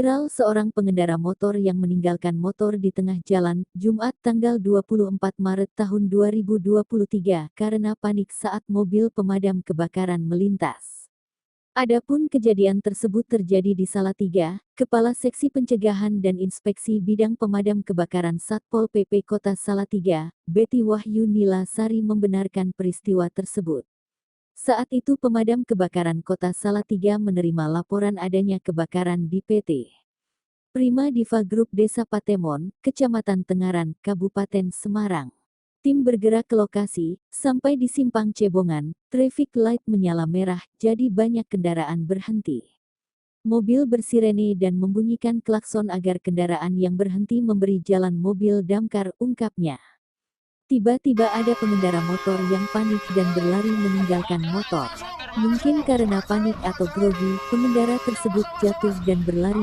Viral seorang pengendara motor yang meninggalkan motor di tengah jalan, Jumat tanggal 24 Maret tahun 2023 karena panik saat mobil pemadam kebakaran melintas. Adapun kejadian tersebut terjadi di Salatiga, Kepala Seksi Pencegahan dan Inspeksi Bidang Pemadam Kebakaran Satpol PP Kota Salatiga, Betty Wahyu Nila Sari membenarkan peristiwa tersebut. Saat itu pemadam kebakaran Kota Salatiga menerima laporan adanya kebakaran di PT Prima Diva Group Desa Patemon, Kecamatan Tengaran, Kabupaten Semarang. Tim bergerak ke lokasi, sampai di Simpang Cebongan, traffic light menyala merah, jadi banyak kendaraan berhenti. Mobil bersirene dan membunyikan klakson agar kendaraan yang berhenti memberi jalan mobil damkar, ungkapnya. Tiba-tiba ada pengendara motor yang panik dan berlari meninggalkan motor. Mungkin karena panik atau grogi, pengendara tersebut jatuh dan berlari